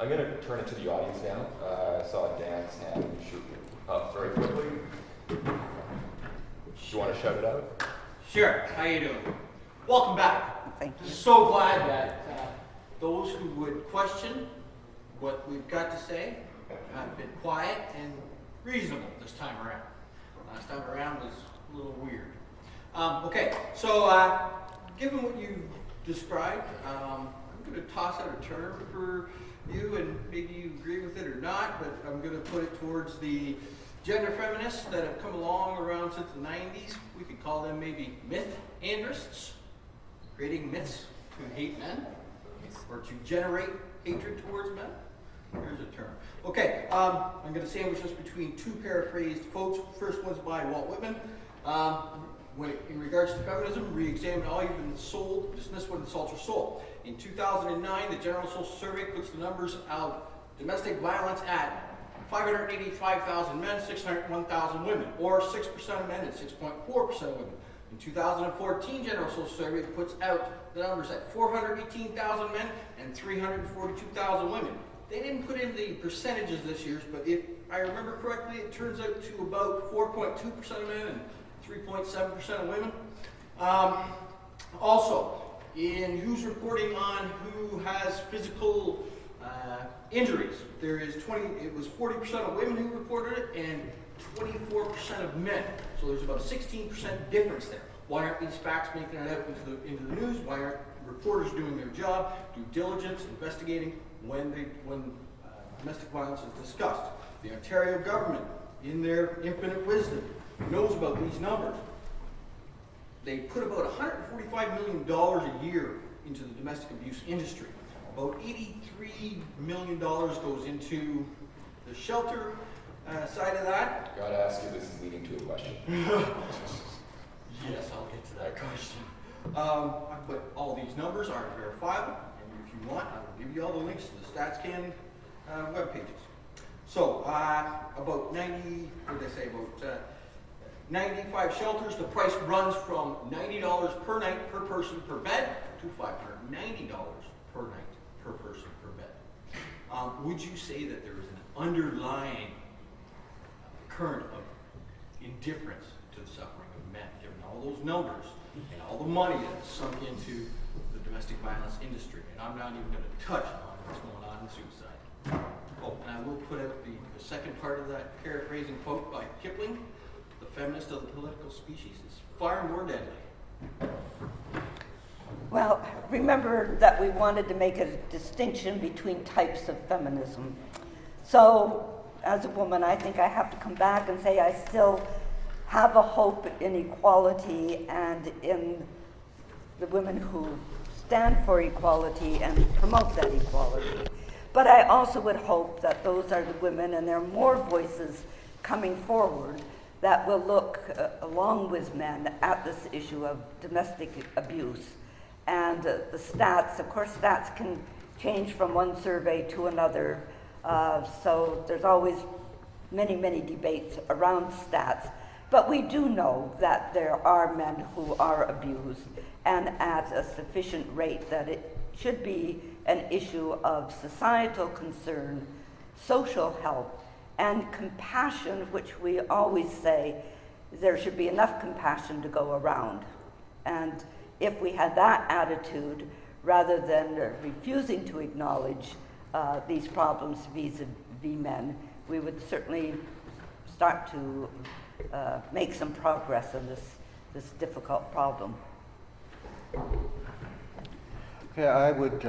I'm going to turn it to the audience now. I saw Dan's hand shoot up very quickly. Do you want to shout it out? Sure. How you doing? Welcome back. Thank you. I'm so glad that those who would question what we've got to say have been quiet and reasonable this time around. Last time around was a little weird. Okay, so given what you described, I'm going to toss out a term for you, and maybe you agree with it or not, but I'm going to put it towards the gender feminists that have come along around since the 90s. We could call them maybe myth-andrists, creating myths to hate men, or to generate hatred towards men. Here's a term. Okay, I'm going to sandwich this between two paraphrased quotes. First one's by Walt Whitman. In regards to feminism, re-examine all you've been sold, dismiss what insults your soul. In 2009, the General Social Survey puts the numbers of domestic violence at 585,000 men, 601,000 women, or 6% of men and 6.4% of women. In 2014, General Social Survey puts out the numbers at 418,000 men and 342,000 women. They didn't put in the percentages this year, but if I remember correctly, it turns out to about 4.2% of men and 3.7% of women. Also, in who's reporting on who has physical injuries, it was 40% of women who reported it and 24% of men. So there's about a 16% difference there. Why aren't these facts making it out into the news? Why aren't reporters doing their job, due diligence, investigating when domestic violence is discussed? The Ontario government, in their infinite wisdom, knows about these numbers. They put about $145 million a year into the domestic abuse industry. About $83 million goes into the shelter side of that. Gotta ask you, this is leading to a question. Yes, I'll get to that question. But all these numbers aren't verifiable, and if you want, I will give you all the links to the StatsCan web pages. So, about 95 shelters, the price runs from $90 per night per person per bed to $590 per night per person per bed. Would you say that there is an underlying current of indifference to the suffering of men, given all those numbers and all the money that's sunk into the domestic violence industry? And I'm not even going to touch on what's going on in suicide. Oh, and I will put out the second part of that paraphrasing quote by Kipling: "The feminist of the political species is far more deadly." Well, remember that we wanted to make a distinction between types of feminism. So, as a woman, I think I have to come back and say I still have a hope in equality and in the women who stand for equality and promote that equality. But I also would hope that those are the women, and there are more voices coming forward that will look, along with men, at this issue of domestic abuse. And the stats, of course, stats can change from one survey to another. So there's always many, many debates around stats. But we do know that there are men who are abused, and at a sufficient rate that it should be an issue of societal concern, social help, and compassion, which we always say there should be enough compassion to go around. And if we had that attitude, rather than refusing to acknowledge these problems vis-a-vis men, we would certainly start to make some progress in this difficult problem. Okay, I would,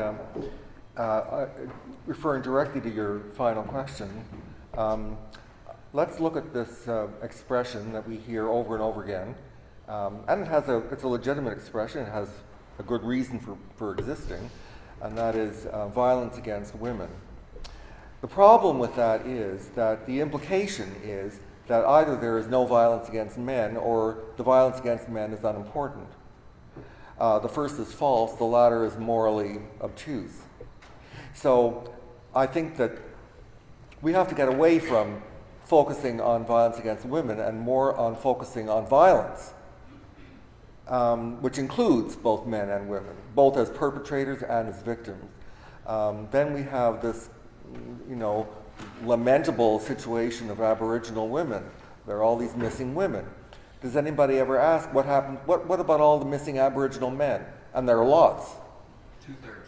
referring directly to your final question, let's look at this expression that we hear over and over again. And it's a legitimate expression. It has a good reason for existing, and that is violence against women. The problem with that is that the implication is that either there is no violence against men or the violence against men is unimportant. The first is false, the latter is morally obtuse. So I think that we have to get away from focusing on violence against women and more on focusing on violence, which includes both men and women, both as perpetrators and as victims. Then we have this lamentable situation of Aboriginal women. There are all these missing women. Does anybody ever ask what happened? What about all the missing Aboriginal men? And there are lots. 2/3.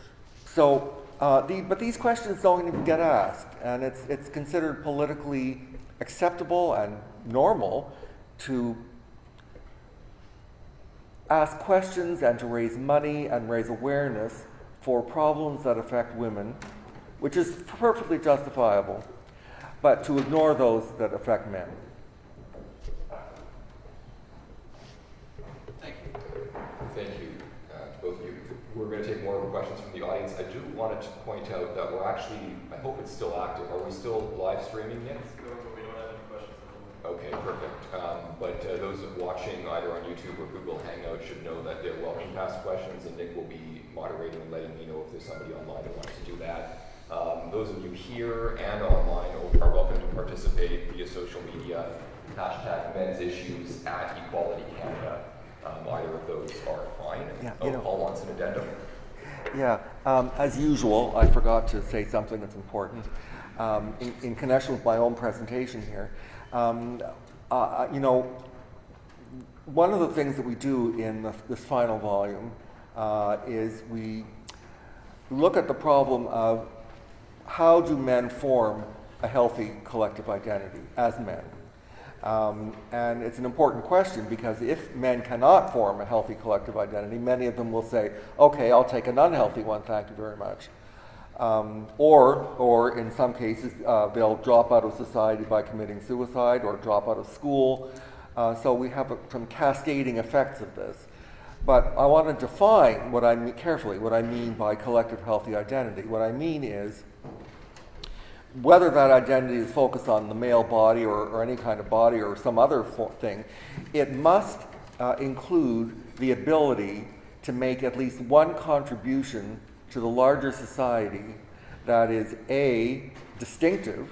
So, but these questions don't even get asked, and it's considered politically acceptable and normal to ask questions and to raise money and raise awareness for problems that affect women, which is perfectly justifiable, but to ignore those that affect men. Thank you. Thank you, both of you. We're going to take more questions from the audience. I do want to point out that we're actually, I hope it's still active. Are we still live streaming yet? We don't have any questions at the moment. Okay, perfect. But those watching either on YouTube or Google Hangout should know that they're welcome to ask questions, and Nick will be moderating and letting me know if there's somebody online that wants to do that. Those of you here and online are welcome to participate via social media, hashtag men's issues at Equality Canada. Either of those are fine. Yeah, Paul wants an addendum. Yeah, as usual, I forgot to say something that's important. In connection with my own presentation here, one of the things that we do in this final volume is we look at the problem of how do men form a healthy collective identity as men. And it's an important question because if men cannot form a healthy collective identity, many of them will say, okay, I'll take an unhealthy one, thank you very much. Or in some cases, they'll drop out of society by committing suicide or drop out of school. So we have some cascading effects of this. But I want to define what I mean carefully, what I mean by collective healthy identity. What I mean is whether that identity is focused on the male body or any kind of body or some other thing, it must include the ability to make at least one contribution to the larger society that is A, distinctive,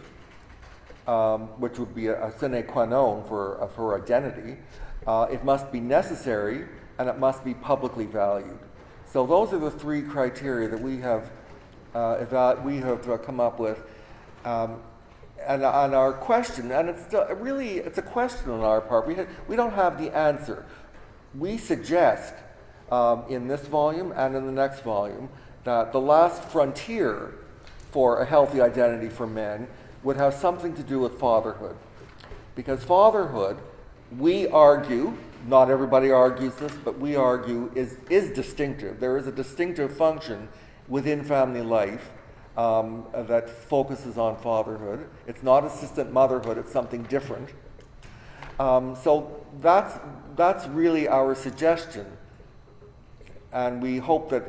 which would be a sine qua non for identity. It must be necessary, and it must be publicly valued. So those are the three criteria that we have come up with. And on our question, and it's a question on our part. We don't have the answer. We suggest in this volume and in the next volume that the last frontier for a healthy identity for men would have something to do with fatherhood. Because fatherhood, we argue, not everybody argues this, but we argue is distinctive. There is a distinctive function within family life that focuses on fatherhood. It's not assistant motherhood, it's something different. So that's really our suggestion. And we hope that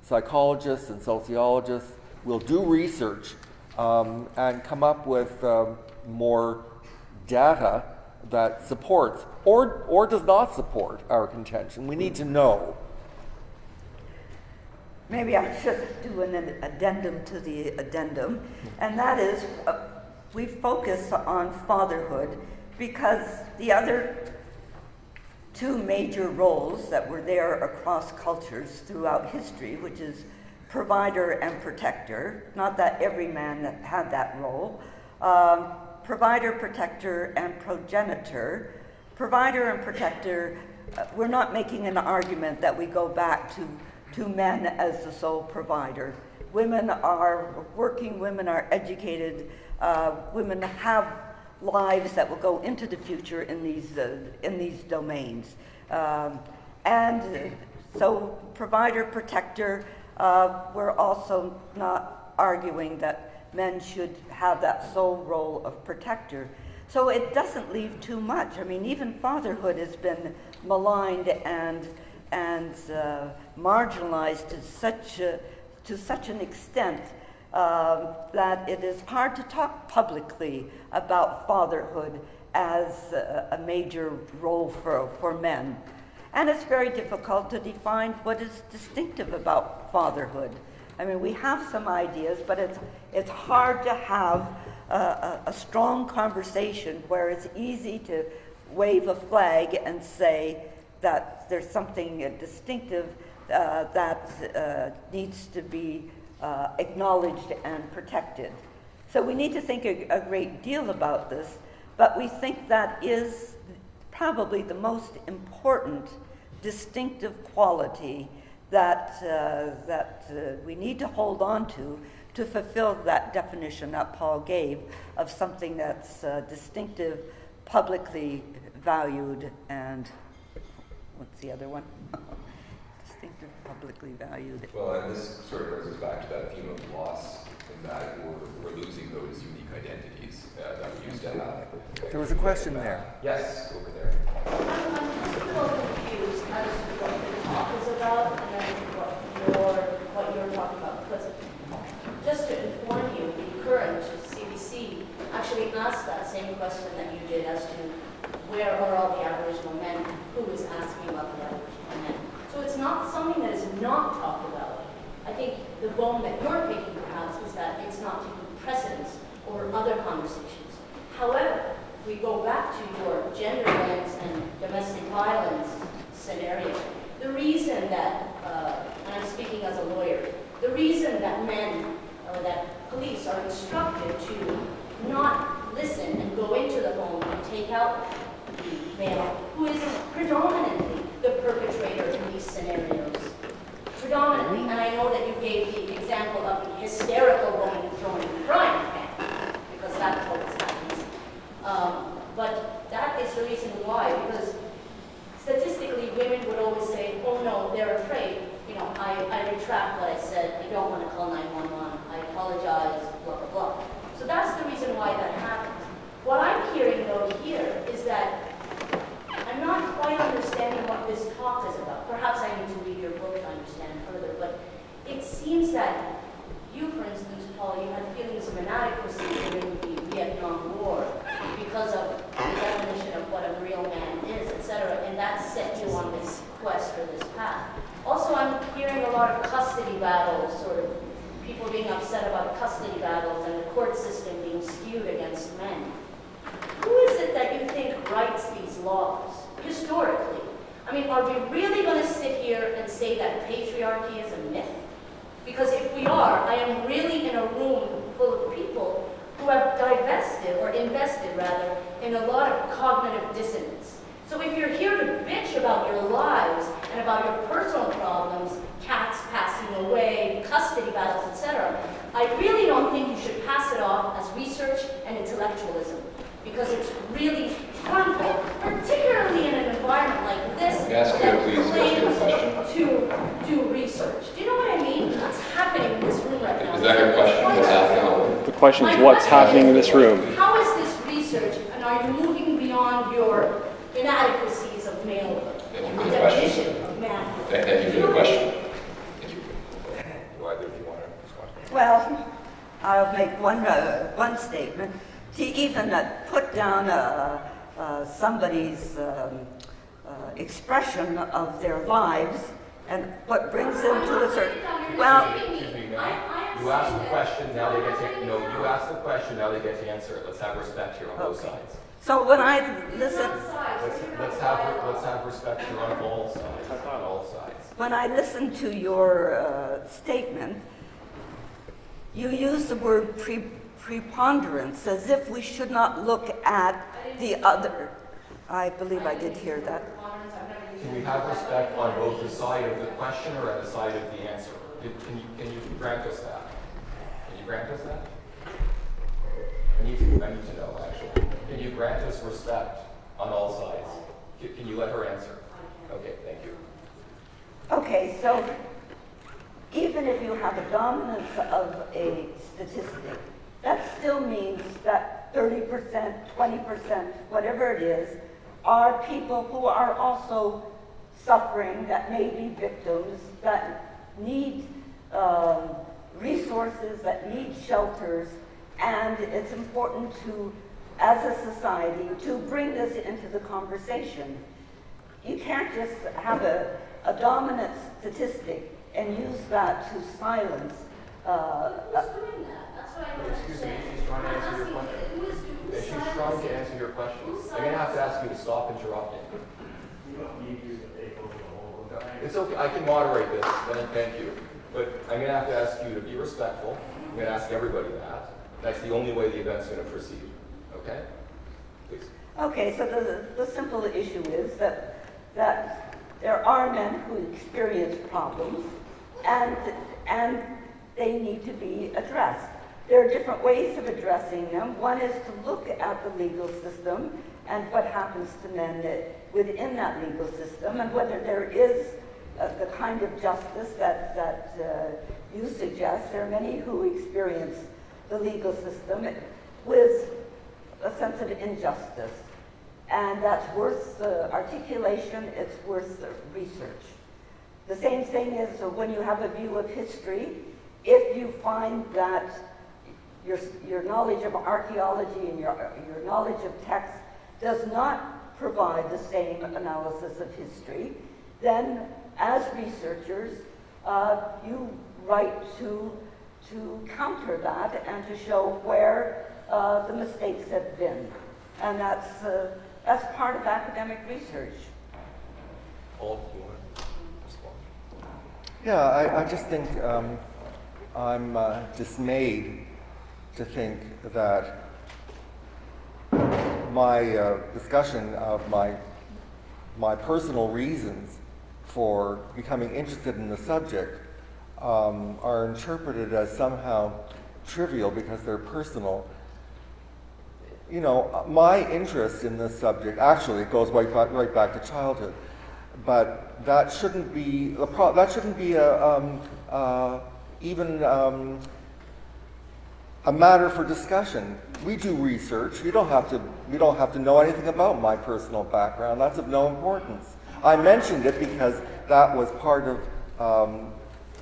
psychologists and sociologists will do research and come up with more data that supports or does not support our contention. We need to know. Maybe I should do an addendum to the addendum, and that is we focus on fatherhood because the other two major roles that were there across cultures throughout history, which is provider and protector, not that every man that had that role, provider, protector, and progenitor. Provider and protector, we're not making an argument that we go back to men as the sole provider. Women are working, women are educated, women have lives that will go into the future in these domains. And so provider, protector, we're also not arguing that men should have that sole role of protector. So it doesn't leave too much. I mean, even fatherhood has been maligned and marginalized to such an extent that it is hard to talk publicly about fatherhood as a major role for men. And it's very difficult to define what is distinctive about fatherhood. I mean, we have some ideas, but it's hard to have a strong conversation where it's easy to wave a flag and say that there's something distinctive that needs to be acknowledged and protected. So we need to think a great deal about this, but we think that is probably the most important distinctive quality that we need to hold on to fulfill that definition that Paul gave of something that's distinctive, publicly valued, and what's the other one? Distinctive, publicly valued. Well, and this sort of brings us back to that theme of loss, in that we're losing those unique identities that we used to have. There was a question there. Yes, over there. I'm just a little confused as to what the talk is about and then what you're talking about. Because just to inform you, the current CBC actually asked that same question that you did as to where are all the Aboriginal men, who is asking about the Aboriginal men. So it's not something that is not talked about. I think the bone that you're picking perhaps is that it's not taking precedence over other conversations. However, if we go back to your gender lens and domestic violence scenario, the reason that, and I'm speaking as a lawyer, the reason that men or that police are instructed to not listen and go into the home and take out the male who is predominantly the perpetrator in these scenarios. Predominantly, and I know that you gave the example of the hysterical woman throwing the frying pan, because that always happens. But that is the reason why, because statistically women would always say, oh no, they're afraid. You know, I retract what I said, I don't want to call 911, I apologize, blah, blah, blah. So that's the reason why that happens. What I'm hearing though here is that I'm not quite understanding what this talk is about. Perhaps I need to read your book to understand further, but it seems that you, for instance, Paul, you had feelings of inadequacy during the Vietnam War because of the definition of what a real man is, etc., and that set you on this quest or this path. Also, I'm hearing a lot of custody battles, sort of people being upset about custody battles and the court system being skewed against men. Who is it that you think writes these laws, historically? I mean, are we really going to sit here and say that patriarchy is a myth? Because if we are, I am really in a room full of people who have divested, or invested rather, in a lot of cognitive dissonance. So if you're here to bitch about your lives and about your personal problems, cats passing away, custody battles, etc., I really don't think you should pass it off as research and intellectualism, because it's really harmful, particularly in an environment like this that claims to do research. Do you know what I mean? What's happening in this room right now? Is that your question? What's happening? The question is what's happening in this room? How is this research, and are you moving beyond your inadequacies of malehood and the definition of manhood? Thank you for the question. Thank you. Either if you want to respond. Well, I'll make one statement. To even put down somebody's expression of their lives and what brings them to a certain... Well, Excuse me, ma'am. You asked the question, now they get to... No, you asked the question, now they get to answer it. Let's have respect here on both sides. so when I listen... Let's have respect here on all sides. On all sides. When I listen to your statement, you use the word preponderance, as if we should not look at the other. I believe I did hear that. Can we have respect on both the side of the question or at the side of the answer? Can you grant us that? Can you grant us that? I need to know, actually. Can you grant us respect on all sides? Can you let her answer? Okay, thank you. Okay, so even if you have a dominance of a statistic, that still means that 30%, 20%, whatever it is, are people who are also suffering, that may be victims, that need resources, that need shelters, and it's important to, as a society, to bring this into the conversation. You can't just have a dominant statistic and use that to silence. Who's doing that? That's what I don't Excuse me, understand. she's trying to I'm answer your asking question. who is She's trying to answer your question. I'm going to have to ask you to stop interrupting. You don't need to take over the whole thing. It's okay, I can moderate this, then thank you. But I'm going to have to ask you to be respectful. I'm going to ask everybody that. That's the only way the event's going to proceed. Okay? Please. Okay, so the simple issue is that there are men who experience problems, and they need to be addressed. There are different ways of addressing them. One is to look at the legal system and what happens to men within that legal system, and whether there is the kind of justice that you suggest. There are many who experience the legal system with a sense of injustice, and that's worth articulation, it's worth research. The same thing is when you have a view of history, if you find that your knowledge of archaeology and your knowledge of text does not provide the same analysis of history, then as researchers, you write to counter that and to show where the mistakes have been. And that's part of academic research. Paul, do you want to respond? Yeah, I just think I'm dismayed to think that my discussion of my personal reasons for becoming interested in the subject are interpreted as somehow trivial because they're personal. You know, my interest in this subject actually goes right back to childhood, but that shouldn't be even a matter for discussion. We do research. You don't have to know anything about my personal background. That's of no importance. I mentioned it because that was part of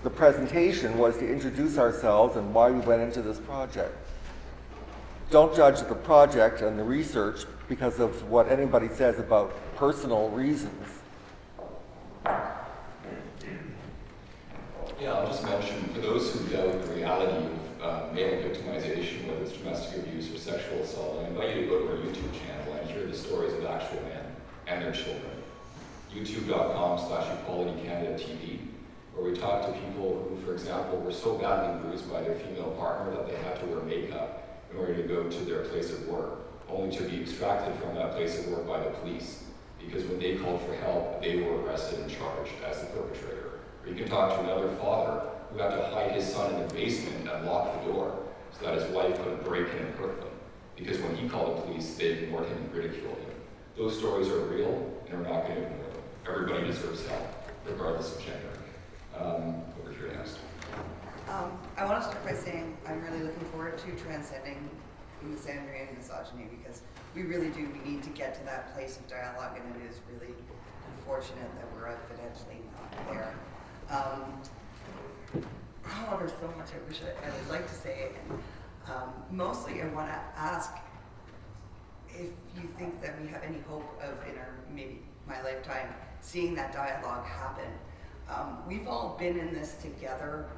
the presentation, was to introduce ourselves and why we went into this project. Don't judge the project and the research because of what anybody says about personal reasons. Yeah, I'll just mention, for those who doubt the reality of male victimization, whether it's domestic abuse or sexual assault, I invite you to go to our YouTube channel and hear the stories of actual men and their children. youtube.com/EqualityCanadaTV, where we talk to people who, for example, were so badly bruised by their female partner that they had to wear makeup in order to go to their place of work, only to be extracted from that place of work by the police, because when they called for help, they were arrested and charged as the perpetrator. Or you can talk to another father who had to hide his son in the basement and lock the door so that his wife couldn't break in and hurt them, because when he called the police, they ignored him and ridiculed him. Those stories are real, and we're not going to ignore them. Everybody deserves help, regardless of gender. Over here next. I want to start by saying I'm really looking forward to transcending misandry and misogyny, because we really do. We need to get to that place of dialogue, and it is really unfortunate that we're evidently not there. There's so much I wish I would like to say, and mostly I want to ask if you think that we have any hope of, in our maybe my lifetime, seeing that dialogue happen. We've all been in this together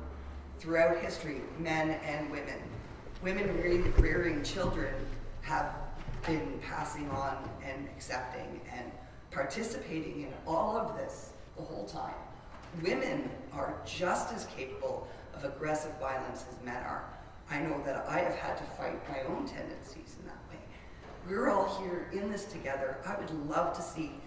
throughout history, men and women. Women rearing children have been passing on and accepting and participating in all of this the whole time. Women are just as capable of aggressive violence as men are. I know that I have had to fight my own tendencies in that way. We're all here in this together. I would love to see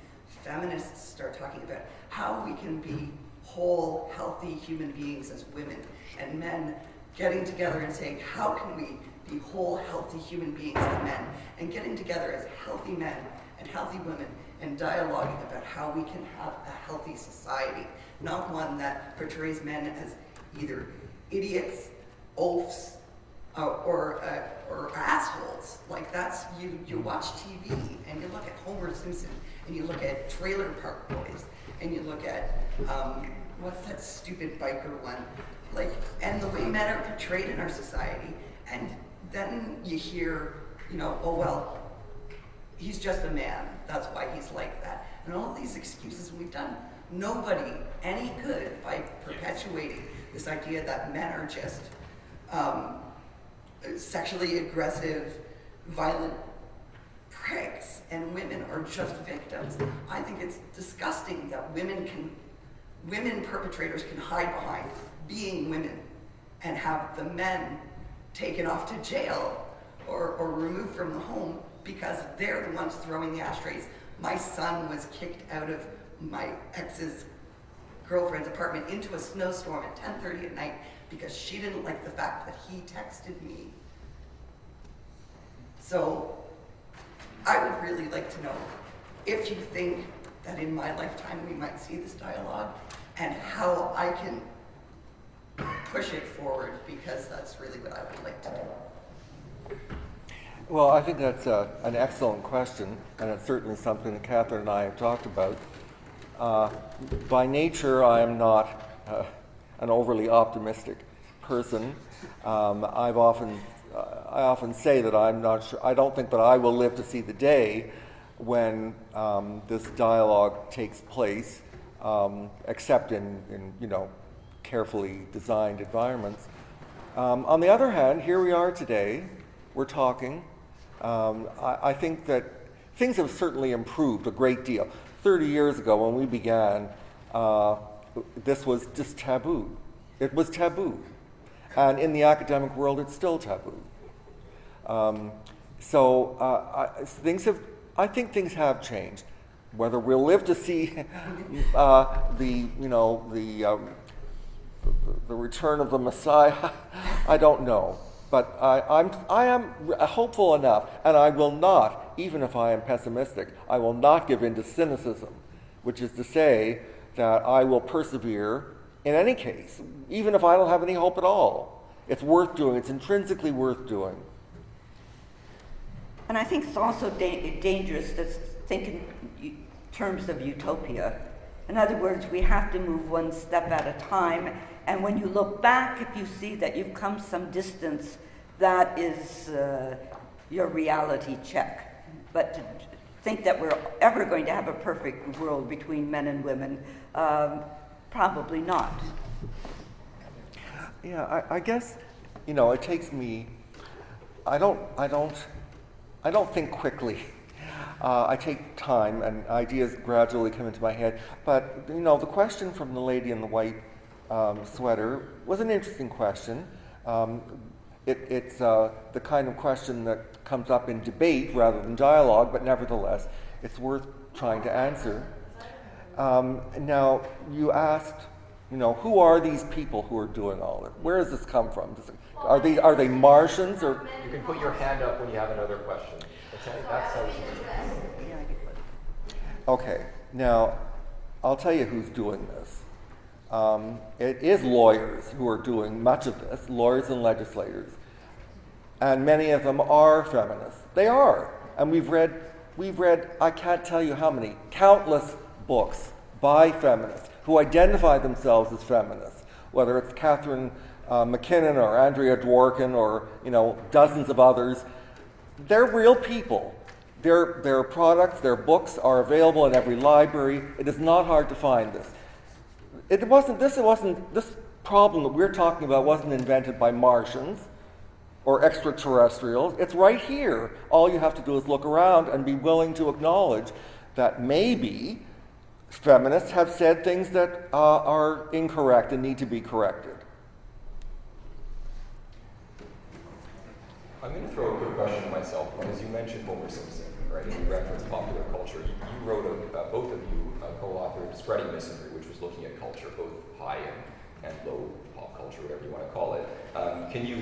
feminists start talking about how we can be whole, healthy human beings as women, and men getting together and saying, how can we be whole, healthy human beings as men, and getting together as healthy men and healthy women and dialoguing about how we can have a healthy society, not one that portrays men as either idiots, oafs, or assholes. Like that's, you watch TV and you look at Homer Simpson and you look at Trailer Park Boys and you look at, what's that stupid biker one? Like, and the way men are portrayed in our society, and then you hear, oh well, he's just a man, that's why he's like that. And all these excuses, we've done nobody any good by perpetuating this idea that men are just sexually aggressive, violent pricks, and women are just victims. I think it's disgusting that women perpetrators can hide behind being women and have the men taken off to jail or removed from the home because they're the ones throwing the ashtrays. My son was kicked out of my ex's girlfriend's apartment into a snowstorm at 10:30 at night because she didn't like the fact that he texted me. So I would really like to know if you think that in my lifetime we might see this dialogue and how I can push it forward, because that's really what I would like to do. Well, I think that's an excellent question, and it's certainly something that Catherine and I have talked about. By nature, I am not an overly optimistic person. I often say that I'm not sure. I don't think that I will live to see the day when this dialogue takes place, except in carefully designed environments. On the other hand, here we are today. We're talking. I think that things have certainly improved a great deal. 30 years ago, when we began, this was just taboo. It was taboo. And in the academic world, it's still taboo. I think things have changed. Whether we'll live to see the return of the Messiah, I don't know. But I am hopeful enough, and I will not, even if I am pessimistic, I will not give in to cynicism, which is to say that I will persevere in any case, even if I don't have any hope at all. It's worth doing. It's intrinsically worth doing. And I think it's also dangerous to think in terms of utopia. In other words, we have to move one step at a time, and when you look back, if you see that you've come some distance, that is your reality check. But to think that we're ever going to have a perfect world between men and women, probably not. Yeah, I guess, it takes me, I don't think quickly. I take time, and ideas gradually come into my head. But, the question from the lady in the white sweater was an interesting question. It's the kind of question that comes up in debate rather than dialogue, but nevertheless, it's worth trying to answer. Now, you asked, who are these people who are doing all this? Where does this come from? Are they Martians or? You can put your hand up when you have another question. That's how Okay, now I'll tell you who's doing this. It is lawyers who are doing much of this, lawyers and legislators. And many of them are feminists. They are. And we've read, I can't tell you how many, countless books by feminists who identify themselves as feminists, whether it's Catherine McKinnon or Andrea Dworkin or, dozens of others. They're real people. Their products, their books are available in every library. It is not hard to find this. This problem that we're talking about wasn't invented by Martians or extraterrestrials. It's right here. All you have to do is look around and be willing to acknowledge that maybe feminists have said things that are incorrect and need to be corrected. I'm going to throw a quick question to myself, because you mentioned Homer Simpson, right? And you referenced popular culture. You wrote, both of you co-authored Spreading Misandry, which was looking at culture, both high and low pop culture, whatever you want to call it. Can you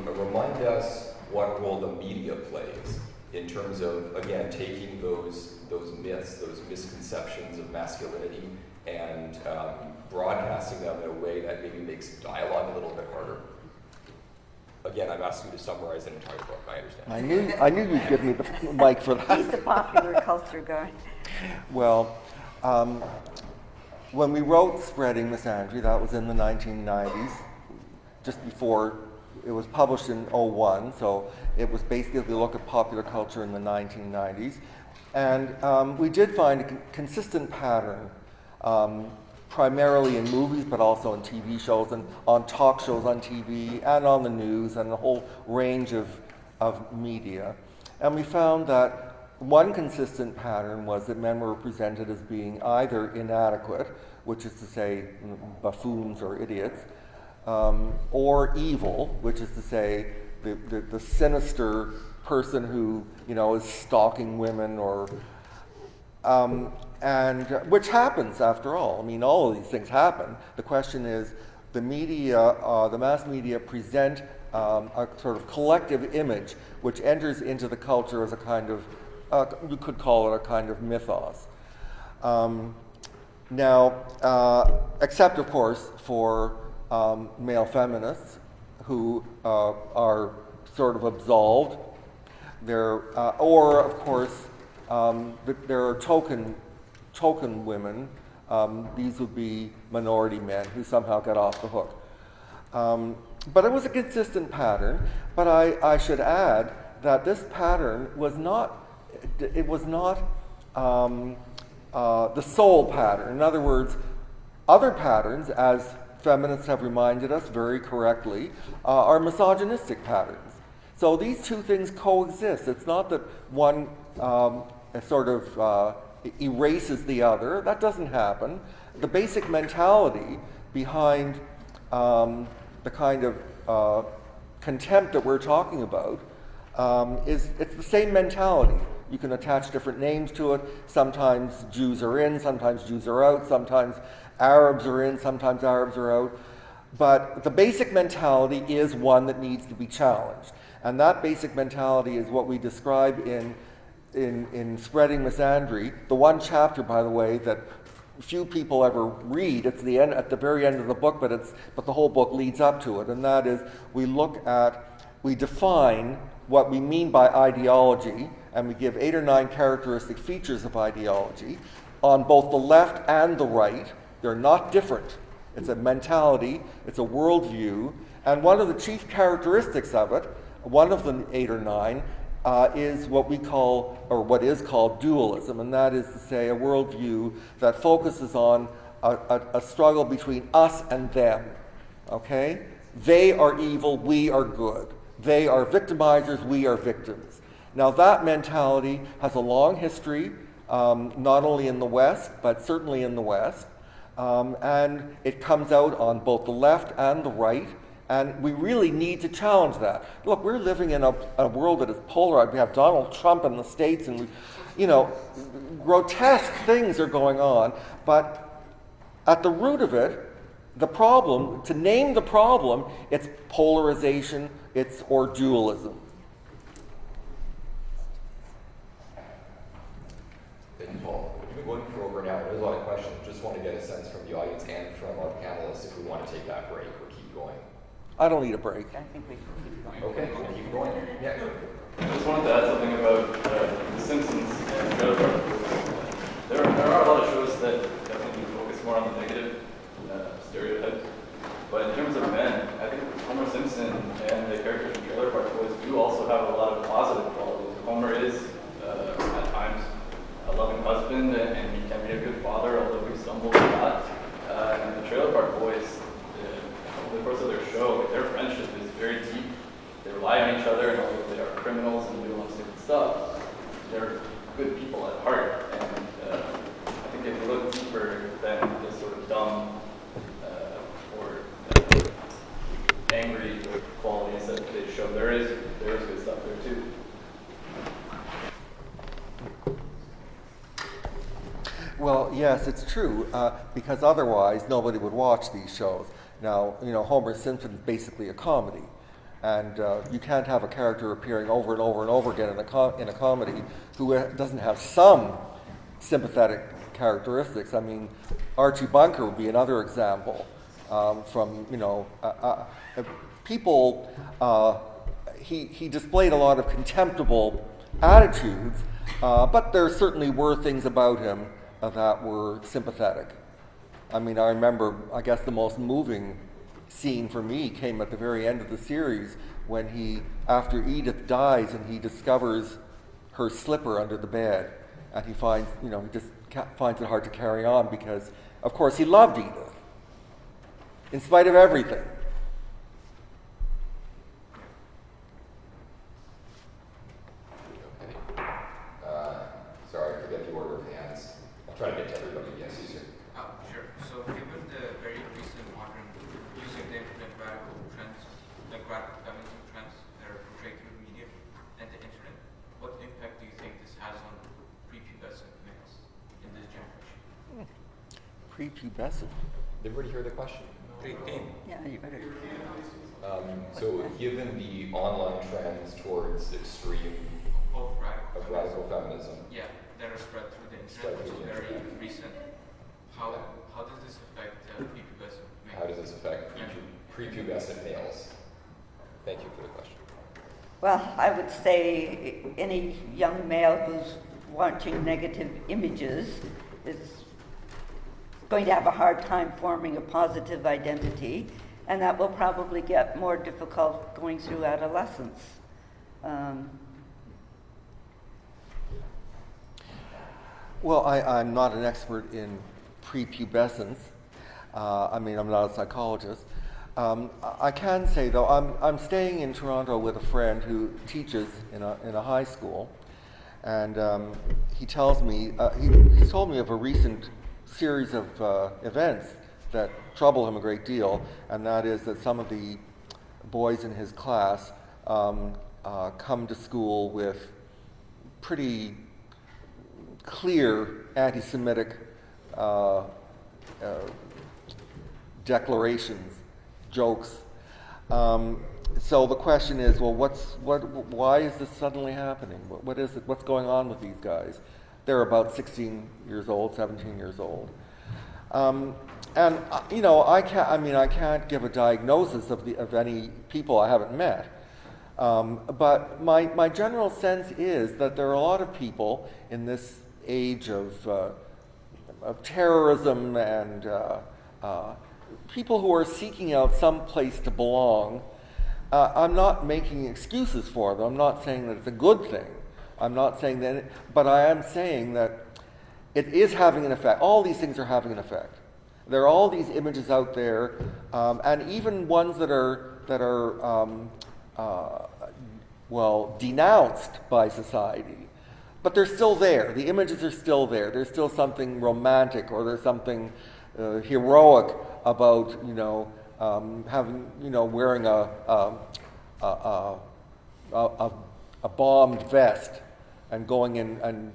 remind us what role the media plays in terms of, again, taking those myths, those misconceptions of masculinity, and broadcasting them in a way that maybe makes dialogue a little bit harder? Again, I'm asking you to summarize an entire book, I understand. I knew you'd give me the mic for that. He's the popular culture guy. Well, when we wrote Spreading Misandry, that was in the 1990s, just before it was published in 2001, so it was basically a look at popular culture in the 1990s. And we did find a consistent pattern, primarily in movies, but also in TV shows and on talk shows on TV and on the news and a whole range of media. And we found that one consistent pattern was that men were presented as being either inadequate, which is to say buffoons or idiots, or evil, which is to say the sinister person who, you know, is stalking women, or and which happens after all. I mean, all of these things happen. The question is, the media, the mass media present a sort of collective image which enters into the culture as a kind of, you could call it a kind of mythos. Now, except of course for male feminists who are sort of absolved. Or of course, there are token women. These would be minority men who somehow get off the hook. But it was a consistent pattern. But I should add that this pattern was not. It was not the sole pattern. In other words, other patterns, as feminists have reminded us very correctly, are misogynistic patterns. So these two things coexist. It's not that one sort of erases the other. That doesn't happen. The basic mentality behind the kind of contempt that we're talking about it's the same mentality. You can attach different names to it. Sometimes Jews are in, sometimes Jews are out, sometimes Arabs are in, sometimes Arabs are out. But the basic mentality is one that needs to be challenged. And that basic mentality is what we describe in Spreading Misandry. The one chapter, by the way, that few people ever read. It's the end, at the very end of the book, but the whole book leads up to it. And that is, we define what we mean by ideology, and we give 8 or 9 characteristic features of ideology on both the left and the right. They're not different. It's a mentality, it's a worldview, and one of the chief characteristics of it, one of the 8 or 9, is what we call, or what is called, dualism, and that is to say a worldview that focuses on a struggle between us and them, okay? They are evil, we are good. They are victimizers, we are victims. Now that mentality has a long history, not only in the West, but certainly in the West, and it comes out on both the left and the right, and we really need to challenge that. Look, we're living in a world that is polarized. We have Donald Trump in the States, and grotesque things are going on, but at the root of it, the problem, to name the problem, it's polarization, or dualism. Thank you, Paul. We've been going for over an hour. There's a lot of questions. Just want to get a sense from the audience and from our panelists if we want to take that break or keep going. I don't need a break. I think we should keep going. Okay, we'll keep going. Yeah. I just wanted to add something about The Simpsons and Trailer Park Boys. There are a lot of shows that definitely focus more on the negative stereotypes. But in terms of men, I think Homer Simpson and the characters in Trailer Park Boys do also have a lot of positive qualities. Homer is, at times, a loving husband, and he can be a good father, although he stumbles a lot. And the Trailer Park Boys, over the course of their show, their friendship is very deep. They rely on each other, and although they are criminals and do a lot of stupid stuff, they're good people at heart. And I think if you look deeper than this sort of dumb angry qualities that they show, there is good stuff there too. Well, yes, it's true, because otherwise nobody would watch these shows. Now, Homer Simpson is basically a comedy, and you can't have a character appearing over and over and over again in a comedy who doesn't have some sympathetic characteristics. I mean, Archie Bunker would be another example. People, he displayed a lot of contemptible attitudes, but there certainly were things about him that were sympathetic. I mean, I remember, I guess the most moving scene for me came at the very end of the series when after Edith dies and he discovers her slipper under the bed, and he finds, he just finds it hard to carry on because, of course, he loved Edith. In spite of everything. Okay. Sorry, I forget the order of hands. I'll try to get to everybody. Yes, Caesar. Sure. So given the very recent modern use of the internet Prepubescent. Did everybody hear the question? Yeah, you better. So given the online trends towards extreme Of of radical feminism, Yeah, that are spread through the Spread internet, which through is the very internet. recent. How does this affect prepubescent men? how does this affect prepubescent males? Thank you for the question. Well, I would say any young male who's watching negative images is going to have a hard time forming a positive identity, and that will probably get more difficult going through adolescence. Well, I'm not an expert in prepubescence. I mean, I'm not a psychologist. I can say, though, I'm staying in Toronto with a friend who teaches in a high school, and he tells me, he's told me of a recent series of events that trouble him a great deal, and that is that some of the boys in his class come to school with pretty clear anti-Semitic declarations, jokes. So the question is, well, why is this suddenly happening? What is it? What's going on with these guys? They're about 16 years old, 17 years old. And you know, I can't give a diagnosis of any people I haven't met. But my general sense is that there are a lot of people in this age of terrorism and people who are seeking out some place to belong. I'm not making excuses for them. I'm not saying that it's a good thing. I'm not saying that, but I am saying that it is having an effect. All these things are having an effect. There are all these images out there, and even ones that are denounced by society, but they're still there. The images are still there. There's still something romantic, or there's something heroic about wearing a bombed vest and going in and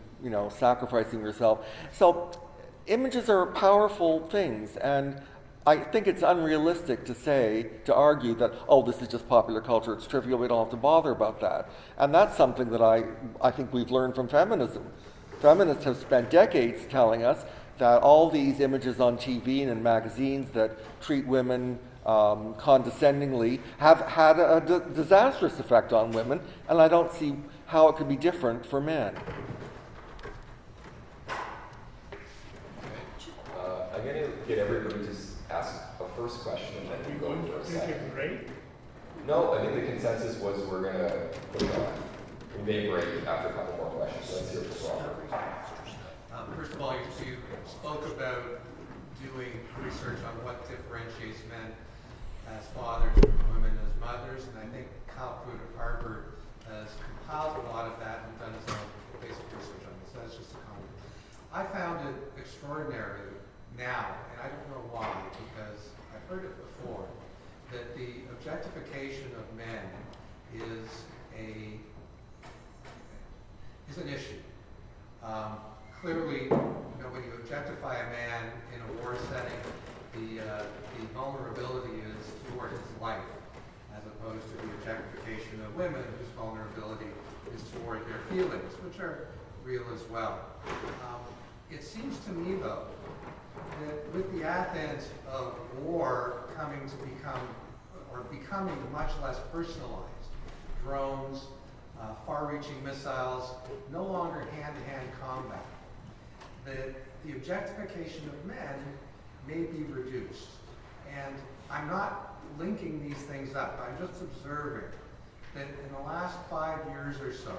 sacrificing yourself. So images are powerful things, and I think it's unrealistic to argue that, oh, this is just popular culture, it's trivial, we don't have to bother about that. And that's something that I think we've learned from feminism. Feminists have spent decades telling us that all these images on TV and in magazines that treat women condescendingly have had a disastrous effect on women, and I don't see how it could be different for men. I'm going to get everybody to ask a first question and then we go for a second. No, I think the consensus was we're going to put it on. We may break after a couple more questions. So let's hear from Robert. First of all, you spoke about doing research on what differentiates men as fathers from women as mothers, and I think Cal Pruitt of Harvard has compiled a lot of that and done his own basic research on this. So that's just a comment. I found it extraordinary now, and I don't know why, because I've heard it before, that the objectification of men is an issue. Clearly, when you objectify a man in a war setting, the vulnerability is toward his life, as opposed to the objectification of women, whose vulnerability is toward their feelings, which are real as well. It seems to me, though, that with the advent of war becoming much less personalized, drones, far-reaching missiles, no longer hand-to-hand combat, that the objectification of men may be reduced. And I'm not linking these things up. I'm just observing that in the last 5 years or so,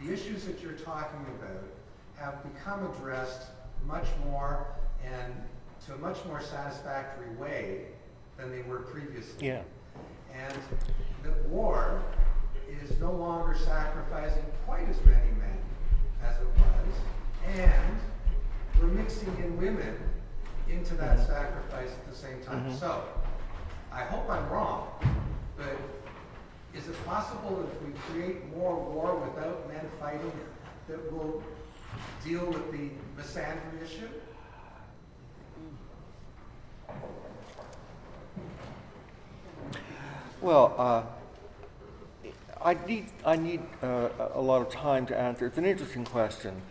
the issues that you're talking about have become addressed much more and to a much more satisfactory way than they were previously. Yeah. And that war is no longer sacrificing quite as many men as it was, and we're mixing in women into that sacrifice at the same time. So, I hope I'm wrong, but is it possible that if we create more war without men fighting, that we'll deal with the misandry issue? Well, I need a lot of time to answer. It's an interesting question.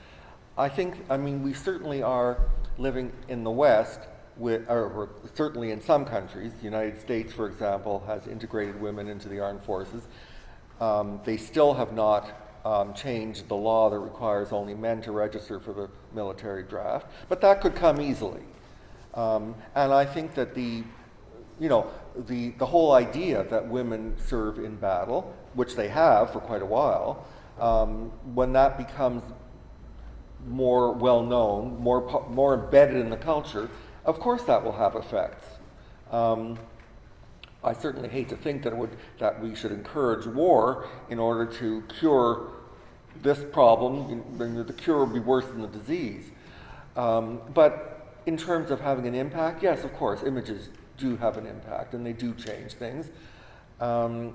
I mean, we certainly are living in the West, or certainly in some countries. The United States, for example, has integrated women into the armed forces. They still have not changed the law that requires only men to register for the military draft, but that could come easily. And I think that the whole idea that women serve in battle, which they have for quite a while, when that becomes more well known, more embedded in the culture, of course that will have effects. I certainly hate to think that we should encourage war in order to cure this problem. The cure would be worse than the disease. But in terms of having an impact, yes, of course, images do have an impact and they do change things. But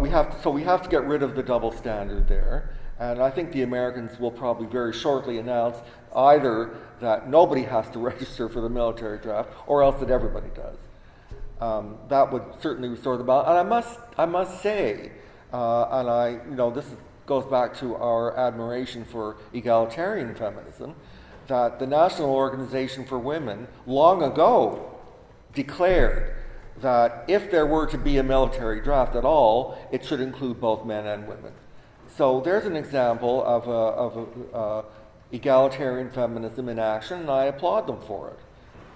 we have to get rid of the double standard there. And I think the Americans will probably very shortly announce either that nobody has to register for the military draft or else that everybody does. That would certainly restore the balance. And I must say, this goes back to our admiration for egalitarian feminism, that the National Organization for Women long ago declared that if there were to be a military draft at all, it should include both men and women. So there's an example of egalitarian feminism in action, and I applaud them for it.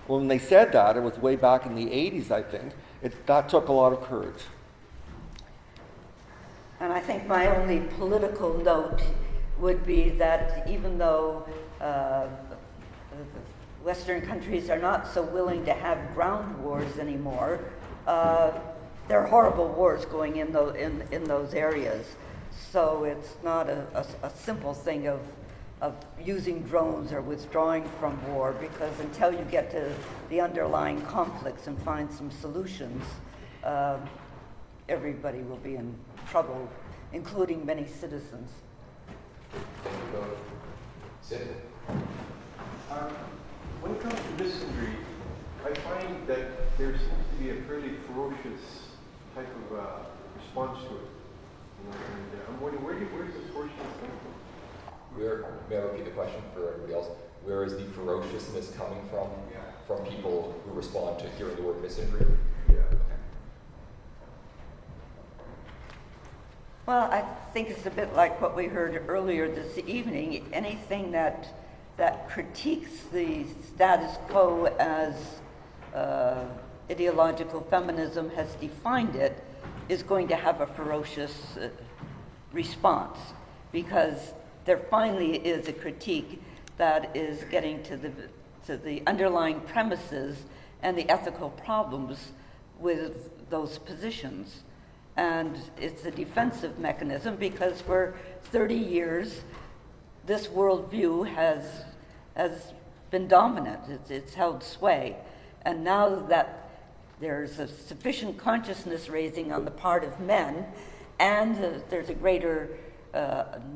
When they said that, it was way back in the 80s, I think. That took a lot of courage. And I think my only political note would be that even though Western countries are not so willing to have ground wars anymore, there are horrible wars going in those areas. So it's not a simple thing of using drones or withdrawing from war, because until you get to the underlying conflicts and find some solutions, everybody will be in trouble, including many citizens. Thank you both. Sid? When it comes to misandry, I find that there seems to be a fairly ferocious type of response to it. And I'm wondering, where does this ferociousness come from? May I repeat the question for everybody else? Where is the ferociousness coming from? Yeah. From people who respond to hearing the word misandry? Yeah. Well, I think it's a bit like what we heard earlier this evening. Anything that critiques the status quo as ideological feminism has defined it is going to have a ferocious response, because there finally is a critique that is getting to the underlying premises and the ethical problems with those positions. And it's a defensive mechanism because for 30 years, this worldview has been dominant. It's held sway. And now that there's a sufficient consciousness raising on the part of men, and there's a greater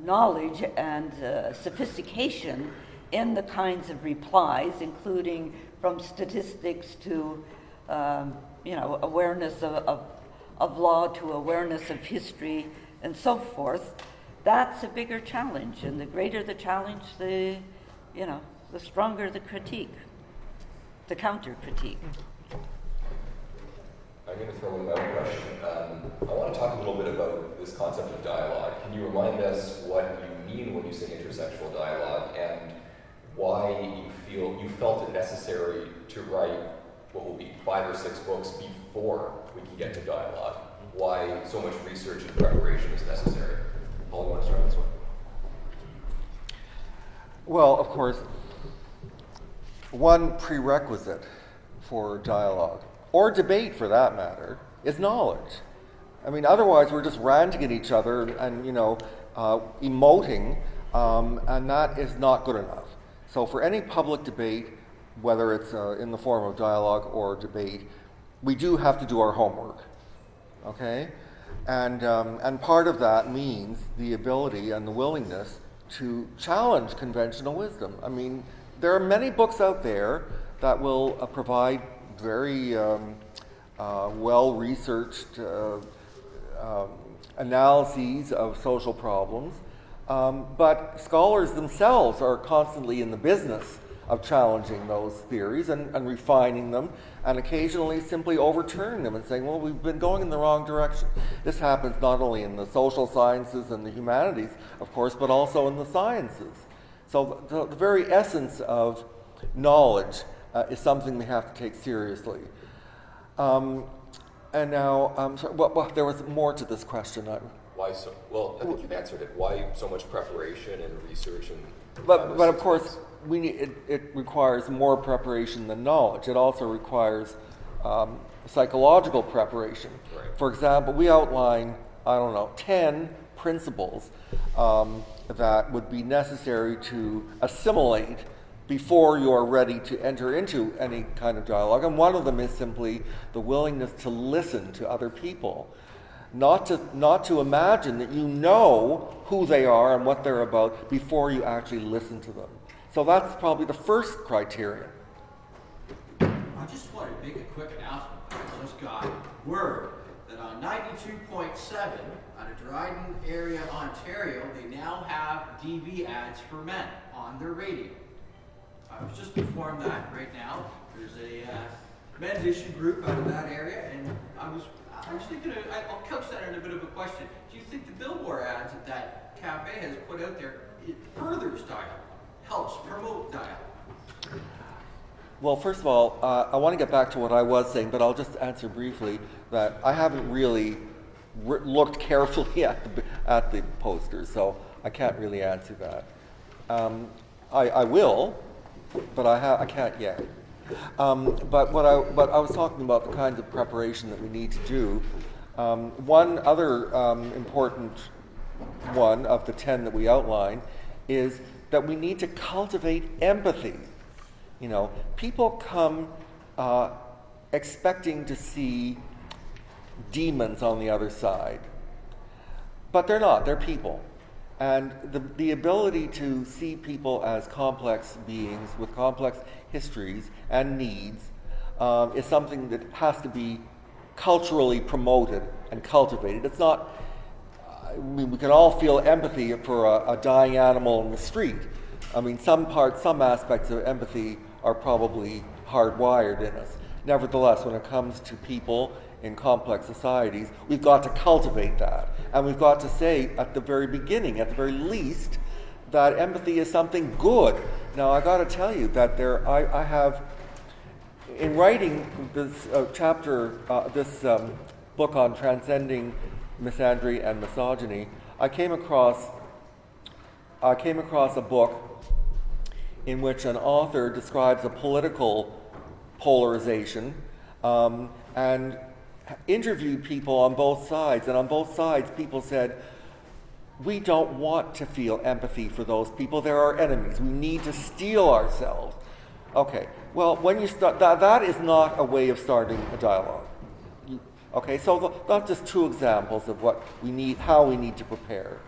knowledge and sophistication in the kinds of replies, including from statistics to awareness of law to awareness of history and so forth, that's a bigger challenge. And the greater the challenge, the stronger the critique, the counter critique. I'm going to throw in another question. I want to talk a little bit about this concept of dialogue. Can you remind us what you mean when you say intersexual dialogue, and why you felt it necessary to write what will be 5 or 6 books before we can get to dialogue? Why so much research and preparation is necessary? Paul, you want to start on this one? Well, of course, one prerequisite for dialogue, or debate for that matter, is knowledge. I mean, otherwise we're just ranting at each other and emoting, and that is not good enough. So for any public debate, whether it's in the form of dialogue or debate, we do have to do our homework, okay? And part of that means the ability and the willingness to challenge conventional wisdom. I mean, there are many books out there that will provide very well-researched analyses of social problems, but scholars themselves are constantly in the business of challenging those theories and refining them, and occasionally simply overturning them and saying, well, we've been going in the wrong direction. This happens not only in the social sciences and the humanities, of course, but also in the sciences. So the very essence of knowledge is something we have to take seriously. And now, well, there was more to this question. Why so? Well, I think you've answered it. Why so much preparation and research and? But of course, it requires more preparation than knowledge. It also requires psychological preparation. Right. For example, we outline, 10 principles that would be necessary to assimilate before you are ready to enter into any kind of dialogue. And one of them is simply the willingness to listen to other people. Not to imagine that you know who they are and what they're about before you actually listen to them. So that's probably the first criterion. I just want to make a quick announcement. I just got word that on 92.7 out of Dryden area, Ontario, they now have DV ads for men on their radio. I was just informed that right now. There's a men's issue group out of that area, and I'm actually I'll couch that in a bit of a question. Do you think the billboard ads that cafe has put out there, it furthers dialogue, helps promote dialogue? Well, first of all, I want to get back to what I was saying, but I'll just answer briefly that I haven't really looked carefully at the posters, so I can't really answer that. I will, but I can't yet. But what I was talking about, the kinds of preparation that we need to do. One other important one of the 10 that we outline is that we need to cultivate empathy. You know, people come expecting to see demons on the other side, but they're not. They're people. And the ability to see people as complex beings with complex histories and needs is something that has to be culturally promoted and cultivated. It's not, we can all feel empathy for a dying animal in the street. I mean, some aspects of empathy are probably hardwired in us. Nevertheless, when it comes to people in complex societies, we've got to cultivate that. And we've got to say at the very beginning, at the very least, that empathy is something good. Now, I got to tell you that I have, in writing this this book on transcending misandry and misogyny, I came across a book in which an author describes a political polarization and interviewed people on both sides, and on both sides people said, we don't want to feel empathy for those people. They're our enemies. We need to steel ourselves. Okay, well, when you start, that is not a way of starting a dialogue. Okay, so that's just two examples of what we need, how we need to prepare.